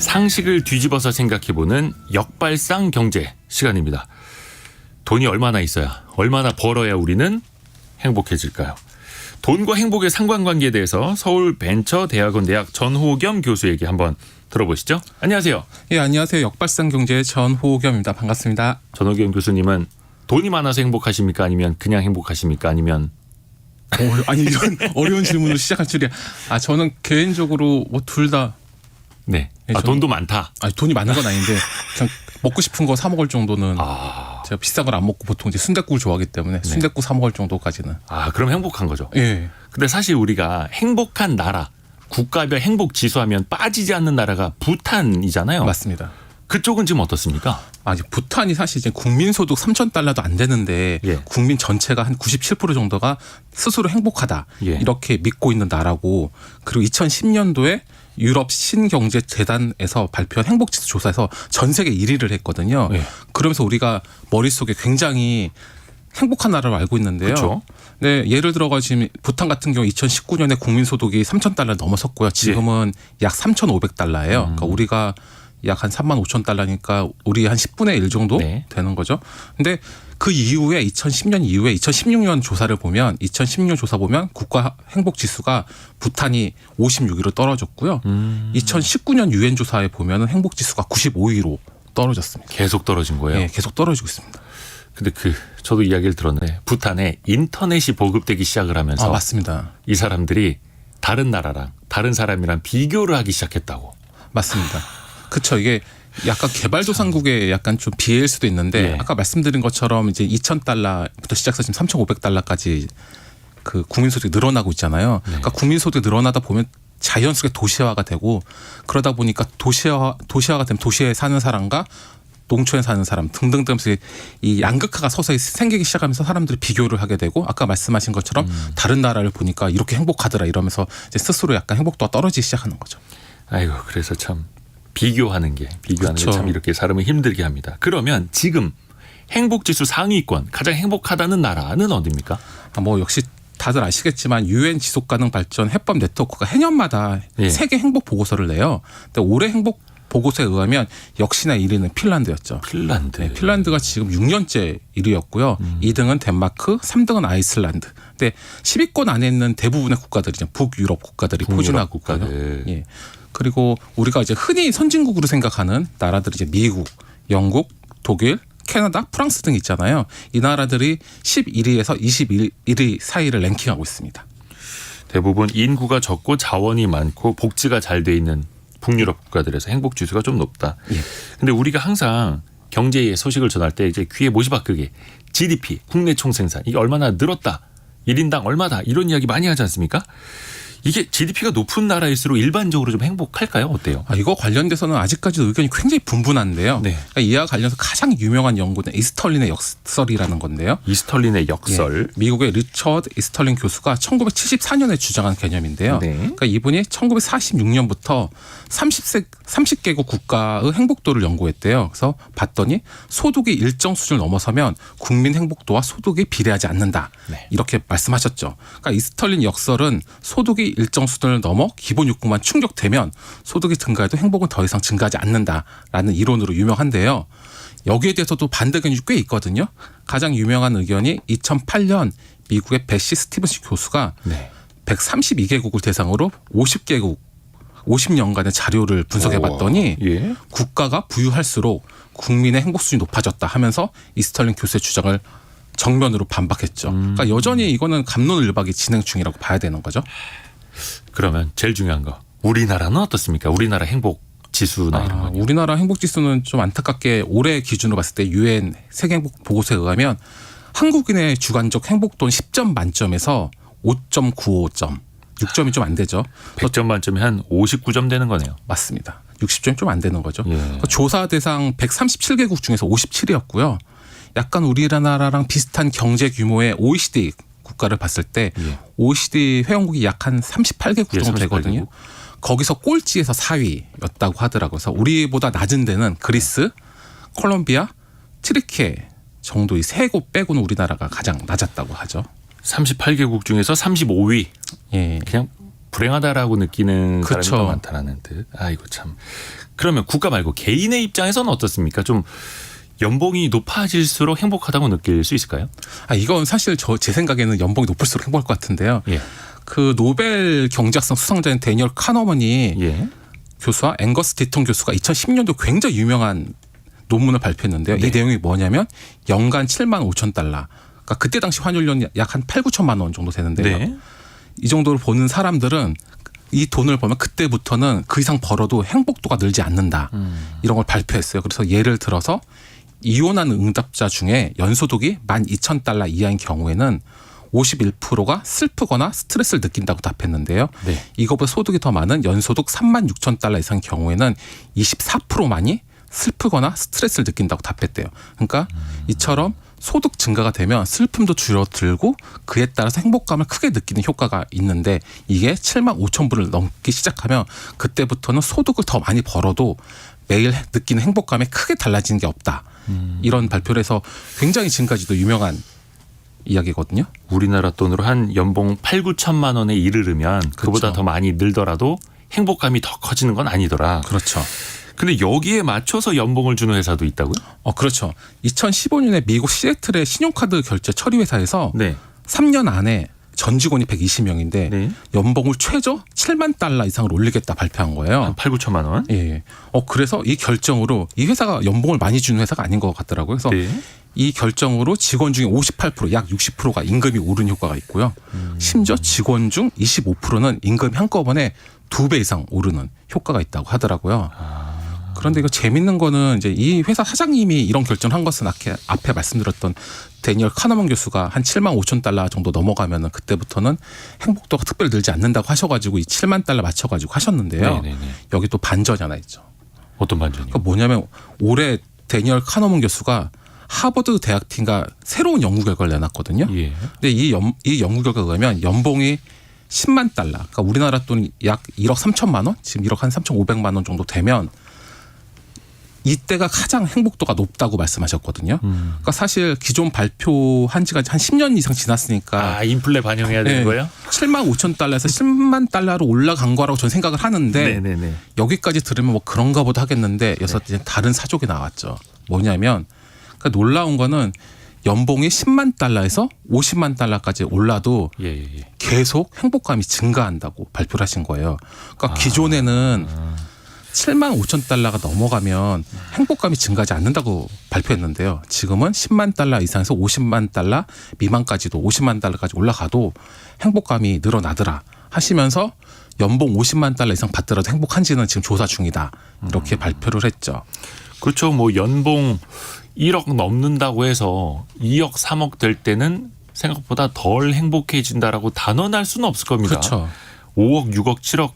상식을 뒤집어서 생각해보는 역발상 경제 시간입니다. 돈이 얼마나 있어야, 얼마나 벌어야 우리는 행복해질까요? 돈과 행복의 상관관계에 대해서 서울벤처대학원대학 전호겸 교수에게 한번 들어보시죠. 안녕하세요. 예, 안녕하세요. 역발상 경제의 전호겸입니다. 반갑습니다. 전호겸 교수님은 돈이 많아서 행복하십니까? 아니면 그냥 행복하십니까? 아니면 아니 이런 어려운 질문으로 시작할 줄이야. 저는 개인적으로 뭐 둘 다. 네. 돈도 많다. 돈이 많은 건 아닌데 그냥 먹고 싶은 거 사 먹을 정도는. 제가 비싼 걸 안 먹고 보통 이제 순댓국을 좋아하기 때문에 네. 순댓국 사 먹을 정도까지는. 그럼 행복한 거죠. 예. 근데 사실 우리가 행복한 나라, 국가별 행복 지수하면 빠지지 않는 나라가 부탄이잖아요. 맞습니다. 그쪽은 지금 어떻습니까? 부탄이 사실 이제 국민 소득 3,000달러도 안 되는데 예. 국민 전체가 한 97% 정도가 스스로 행복하다. 예. 이렇게 믿고 있는 나라고, 그리고 2010년도에 유럽 신경제재단에서 발표한 행복지수 조사에서 전 세계 1위를 했거든요. 예. 그러면서 우리가 머릿속에 굉장히 행복한 나라로 알고 있는데요. 그렇죠. 네, 예를 들어가 지금 부탄 같은 경우 2019년에 국민 소득이 3,000달러 넘어섰고요. 지금은 약 3,500달러예요. 그러니까 우리가 약 한 35,000달러니까 우리 한 10분의 1 정도 네. 되는 거죠. 근데 그 이후에 2010년 이후에 2016년 조사를 보면 2016년 조사 보면 국가 행복 지수가 부탄이 56위로 떨어졌고요. 2019년 유엔 조사에 보면은 행복 지수가 95위로 떨어졌습니다. 계속 떨어진 거예요. 네, 계속 떨어지고 있습니다. 근데 저도 이야기를 들었는데 부탄에 인터넷이 보급되기 시작을 하면서 맞습니다. 이 사람들이 다른 나라랑 다른 사람이랑 비교를 하기 시작했다고. 맞습니다. 그렇죠. 이게 약간 개발도상국에 약간 좀 비해일 수도 있는데, 예. 아까 말씀드린 것처럼 이제 2,000달러부터 시작해서 지금 3,500달러까지 그 국민소득이 늘어나고 있잖아요. 그러니까 국민소득이 늘어나다 보면 자연스럽게 도시화가 되고, 그러다 보니까 도시화가 되면 도시에 사는 사람과 농촌에 사는 사람 등등등 이 양극화가 서서히 생기기 시작하면서 사람들이 비교를 하게 되고, 아까 말씀하신 것처럼 다른 나라를 보니까 이렇게 행복하더라 이러면서 이제 스스로 약간 행복도가 떨어지기 시작하는 거죠. 아이고, 그래서 참 비교하는 게 그렇죠. 참 이렇게 사람을 힘들게 합니다. 그러면 지금 행복지수 상위권 가장 행복하다는 나라는 어디입니까? 뭐 역시 다들 아시겠지만 유엔 지속가능 발전 해법 네트워크가 해년마다 예. 세계 행복 보고서를 내요. 근데 올해 행복 보고서에 의하면 역시나 1위는 핀란드였죠. 핀란드. 네, 핀란드가 지금 6년째 1위였고요. 2등은 덴마크, 3등은 아이슬란드. 근데 10위권 안에 있는 대부분의 국가들이죠. 북유럽 국가들이 포진하고 있고요. 국가들. 예. 그리고 우리가 이제 흔히 선진국으로 생각하는 나라들이 이제 미국, 영국, 독일, 캐나다, 프랑스 등 있잖아요. 이 나라들이 11위에서 21위 사이를 랭킹하고 있습니다. 대부분 인구가 적고 자원이 많고 복지가 잘 돼 있는 북유럽 국가들에서 행복 지수가 좀 높다. 예. 근데 우리가 항상 경제의 소식을 전할 때 이제 귀에 못이 박히게 GDP, 국내 총생산 이게 얼마나 늘었다. 1인당 얼마다 이런 이야기 많이 하지 않습니까? 이게 GDP가 높은 나라일수록 일반적으로 좀 행복할까요? 어때요? 이거 관련돼서는 아직까지도 의견이 굉장히 분분한데요. 네. 그러니까 이와 관련해서 가장 유명한 연구는 이스털린의 역설이라는 건데요. 이스털린의 역설. 예, 미국의 리처드 이스털린 교수가 1974년에 주장한 개념인데요. 네. 그러니까 이분이 1946년부터 30개국 국가의 행복도를 연구했대요. 그래서 봤더니 소득이 일정 수준을 넘어서면 국민 행복도와 소득이 비례하지 않는다. 네. 이렇게 말씀하셨죠. 그러니까 이스털린 역설은 소득이 일정 수준을 넘어 기본 욕구만 충족되면 소득이 증가해도 행복은 더 이상 증가하지 않는다라는 이론으로 유명한데요. 여기에 대해서도 반대 의견이 꽤 있거든요. 가장 유명한 의견이 2008년 미국의 베시 스티븐스 교수가 네. 132개국을 대상으로 50년간의 자료를 분석해 봤더니 예. 국가가 부유할수록 국민의 행복 수준이 높아졌다 하면서 이스털린 교수의 주장을 정면으로 반박했죠. 그러니까 여전히 이거는 갑론을박이 진행 중이라고 봐야 되는 거죠. 그러면 제일 중요한 거 우리나라는 어떻습니까? 우리나라 행복 지수나 이런 거. 우리나라 행복 지수는 좀 안타깝게 올해 기준으로 봤을 때 유엔 세계 행복 보고서에 의하면 한국인의 주관적 행복도는 10점 만점에서 5.95점. 6점이 좀 안 되죠. 100점 만점에 한 59점 되는 거네요. 맞습니다. 60점이 좀 안 되는 거죠. 예. 조사 대상 137개국 중에서 57위였고요. 약간 우리나라랑 비슷한 경제 규모의 OECD 국가를 봤을 때 예. OECD 회원국이 약 한 38개국 예, 정도 38개국. 되거든요. 거기서 꼴찌에서 4위였다고 하더라고요. 그래서 우리보다 낮은 데는 그리스, 콜롬비아, 트리케 정도 이 세 곳 빼고는 우리나라가 가장 낮았다고 하죠. 38개국 중에서 35위. 예. 그냥 불행하다라고 느끼는 사람이 그쵸. 더 많다라는 듯. 아이고 참. 그러면 국가 말고 개인의 입장에서는 어떻습니까? 좀 연봉이 높아질수록 행복하다고 느낄 수 있을까요? 이건 사실 제 생각에는 연봉이 높을수록 행복할 것 같은데요. 예. 그 노벨 경제학상 수상자인 데니얼 카너먼이 예. 교수와 앵거스 디턴 교수가 2010년도 굉장히 유명한 논문을 발표했는데요. 네. 이 내용이 뭐냐면 연간 7만 5천 달러. 그러니까 그때 당시 환율로는 약 한 8, 9천만 원 정도 되는데요. 네. 이 정도를 버는 사람들은 이 돈을 벌면 그때부터는 그 이상 벌어도 행복도가 늘지 않는다. 이런 걸 발표했어요. 그래서 예를 들어서 이혼한 응답자 중에 연소득이 12,000달러 이하인 경우에는 51%가 슬프거나 스트레스를 느낀다고 답했는데요. 네. 이거보다 소득이 더 많은 연소득 36,000달러 이상 경우에는 24%만이 슬프거나 스트레스를 느낀다고 답했대요. 그러니까 이처럼 소득 증가가 되면 슬픔도 줄어들고 그에 따라서 행복감을 크게 느끼는 효과가 있는데 이게 7만 5천 불을 넘기 시작하면 그때부터는 소득을 더 많이 벌어도 매일 느끼는 행복감에 크게 달라지는 게 없다. 이런 발표를 해서 굉장히 지금까지도 유명한 이야기거든요. 우리나라 돈으로 한 연봉 8, 9천만 원에 이르르면 그보다 그렇죠. 더 많이 늘더라도 행복감이 더 커지는 건 아니더라. 그렇죠. 근데 여기에 맞춰서 연봉을 주는 회사도 있다고요? 그렇죠. 2015년에 미국 시애틀의 신용카드 결제 처리 회사에서 네. 3년 안에 전 직원이 120명인데 네. 연봉을 최저 7만 달러 이상을 올리겠다 발표한 거예요. 한 8, 9천만 원? 예. 그래서 이 결정으로 이 회사가 연봉을 많이 주는 회사가 아닌 것 같더라고요. 그래서 네. 이 결정으로 직원 중에 58%, 약 60%가 임금이 오른 효과가 있고요. 심지어 직원 중 25%는 임금이 한꺼번에 2배 이상 오르는 효과가 있다고 하더라고요. 그런데 이거 재밌는 거는 이제 이 회사 사장님이 이런 결정을 한 것은 앞에 말씀드렸던 데니얼 카너먼 교수가 한 7만 5천 달러 정도 넘어가면은 그때부터는 행복도가 특별히 늘지 않는다고 하셔가지고 이 7만 달러 맞춰가지고 하셨는데요. 네네네. 여기 또 반전이 하나 있죠. 어떤 반전이요? 그러니까 뭐냐면 올해 데니얼 카너먼 교수가 하버드 대학팀과 새로운 연구 결과를 내놨거든요. 예. 근데 이 연구 결과에 의하면 연봉이 10만 달러, 그러니까 우리나라 돈 약 1억 3천만 원, 지금 1억 한 3,500만 원 정도 되면 이때가 가장 행복도가 높다고 말씀하셨거든요. 그러니까 사실 기존 발표한 지가 한 10년 이상 지났으니까 인플레 반영해야 되는 네. 거예요? 7만 5천 달러에서 10만 달러로 올라간 거라고 저는 생각을 하는데 네네네. 여기까지 들으면 뭐 그런가 보다 하겠는데 여기서 이제 다른 사족이 나왔죠. 뭐냐면 그러니까 놀라운 거는 연봉이 10만 달러에서 50만 달러까지 올라도 예. 계속 행복감이 증가한다고 발표를 하신 거예요. 그러니까 기존에는 7만 5천 달러가 넘어가면 행복감이 증가하지 않는다고 발표했는데요. 지금은 10만 달러 이상에서 50만 달러 미만까지도 50만 달러까지 올라가도 행복감이 늘어나더라 하시면서 연봉 50만 달러 이상 받더라도 행복한지는 지금 조사 중이다. 이렇게 발표를 했죠. 그렇죠. 뭐 연봉 1억 넘는다고 해서 2억, 3억 될 때는 생각보다 덜 행복해진다라고 단언할 수는 없을 겁니다. 그렇죠. 5억, 6억, 7억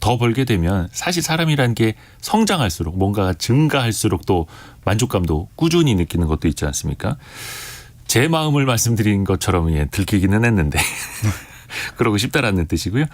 더 벌게 되면 사실 사람이라는 게 성장할수록 뭔가가 증가할수록 또 만족감도 꾸준히 느끼는 것도 있지 않습니까? 제 마음을 말씀드린 것처럼 들키기는 했는데 그러고 싶다라는 뜻이고요.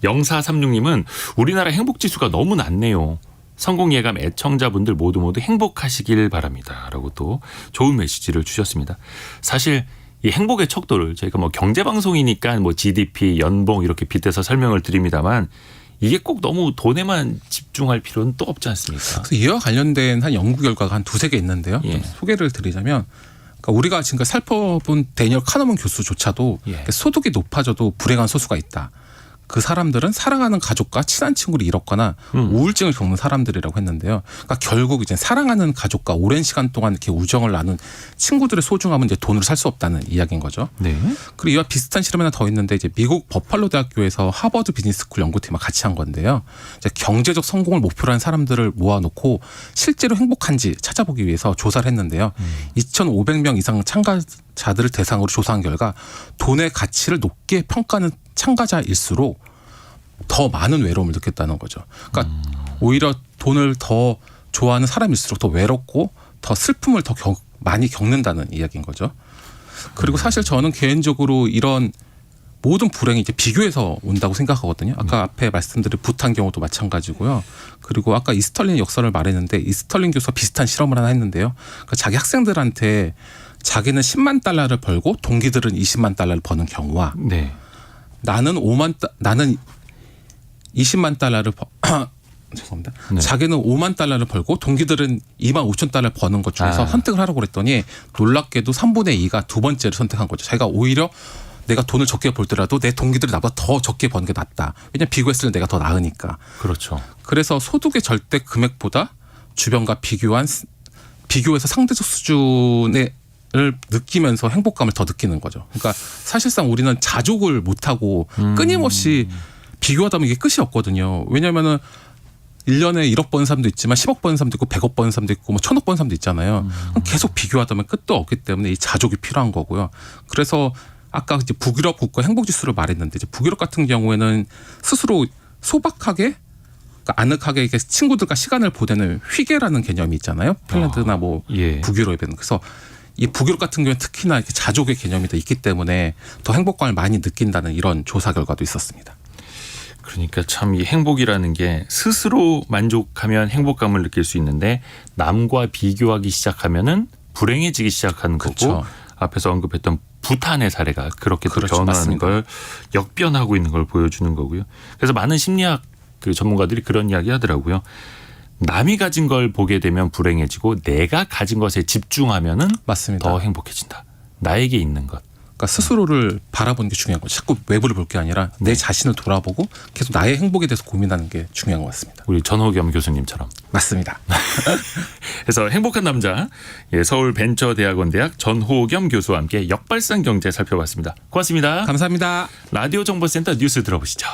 0436님은 우리나라 행복지수가 너무 낮네요. 성공예감 애청자분들 모두 행복하시길 바랍니다. 라고 또 좋은 메시지를 주셨습니다. 사실 이 행복의 척도를 저희가 뭐 경제방송이니까 뭐 GDP, 연봉 이렇게 빗대서 설명을 드립니다만 이게 꼭 너무 돈에만 집중할 필요는 또 없지 않습니까? 그래서 이와 관련된 한 연구 결과가 한 두세 개 있는데요. 예. 좀 소개를 드리자면 그러니까 우리가 지금까지 살펴본 데니얼 카너먼 교수조차도 예. 소득이 높아져도 불행한 소수가 있다. 그 사람들은 사랑하는 가족과 친한 친구를 잃었거나 우울증을 겪는 사람들이라고 했는데요. 그러니까 결국 이제 사랑하는 가족과 오랜 시간 동안 이렇게 우정을 나눈 친구들의 소중함은 이제 돈으로 살 수 없다는 이야기인 거죠. 네. 그리고 이와 비슷한 실험 하나 더 있는데 이제 미국 버팔로 대학교에서 하버드 비즈니스스쿨 연구팀과 같이 한 건데요. 이제 경제적 성공을 목표로 한 사람들을 모아놓고 실제로 행복한지 찾아보기 위해서 조사를 했는데요. 2,500명 이상 참가자들을 대상으로 조사한 결과 돈의 가치를 높게 평가하는 참가자일수록 더 많은 외로움을 느꼈다는 거죠. 그러니까 오히려 돈을 더 좋아하는 사람일수록 더 외롭고 더 슬픔을 더 많이 겪는다는 이야기인 거죠. 그리고 사실 저는 개인적으로 이런 모든 불행이 이제 비교해서 온다고 생각하거든요. 아까 앞에 말씀드린 부탄 경우도 마찬가지고요. 그리고 아까 이스털린 역설을 말했는데 이스털린 교수가 비슷한 실험을 하나 했는데요. 그러니까 자기 학생들한테 자기는 10만 달러를 벌고 동기들은 20만 달러를 버는 경우와 네. 나는 20만 달러를 죄송합니다. 네. 자기는 5만 달러를 벌고 동기들은 2만 5천 달러를 버는 것 중에서 선택을 하라고 그랬더니 놀랍게도 3분의 2가 두 번째를 선택한 거죠. 자기가 오히려 내가 돈을 적게 벌더라도 내 동기들이 나보다 더 적게 버는 게 낫다. 왜냐하면 비교했을 때 내가 더 나으니까. 그렇죠. 그래서 소득의 절대 금액보다 주변과 비교해서 상대적 수준을 느끼면서 행복감을 더 느끼는 거죠. 그러니까 사실상 우리는 자족을 못하고 끊임없이 비교하다 보면 이게 끝이 없거든요. 왜냐하면은 1년에 1억 버는 사람도 있지만 10억 버는 사람도 있고 100억 버는 사람도 있고 뭐 1000억 버는 사람도 있잖아요. 그럼 계속 비교하다 보면 끝도 없기 때문에 이 자족이 필요한 거고요. 그래서 아까 이제 북유럽 국가 행복지수를 말했는데 이제 북유럽 같은 경우에는 스스로 소박하게 그러니까 아늑하게 이렇게 친구들과 시간을 보내는 휘게라는 개념이 있잖아요. 핀란드나 뭐 예. 북유럽에는. 그래서 이 북유럽 같은 경우는 특히나 이렇게 자족의 개념이 더 있기 때문에 더 행복감을 많이 느낀다는 이런 조사 결과도 있었습니다. 그러니까 참 이 행복이라는 게 스스로 만족하면 행복감을 느낄 수 있는데 남과 비교하기 시작하면은 불행해지기 시작하는 거고 그렇죠. 앞에서 언급했던 부탄의 사례가 그렇게 또 그렇죠. 변화하는 맞습니다. 걸 역변하고 있는 걸 보여주는 거고요. 그래서 많은 심리학 그 전문가들이 그런 이야기 하더라고요. 남이 가진 걸 보게 되면 불행해지고 내가 가진 것에 집중하면은 맞습니다. 더 행복해진다. 나에게 있는 것. 그러니까 스스로를 바라보는 게 중요한 거죠. 자꾸 외부를 볼 게 아니라 내 자신을 돌아보고 계속 나의 행복에 대해서 고민하는 게 중요한 것 같습니다. 우리 전호겸 교수님처럼. 맞습니다. 그래서 행복한 남자 서울 벤처대학원 대학 전호겸 교수와 함께 역발상 경제 살펴봤습니다. 고맙습니다. 감사합니다. 라디오 정보센터 뉴스 들어보시죠.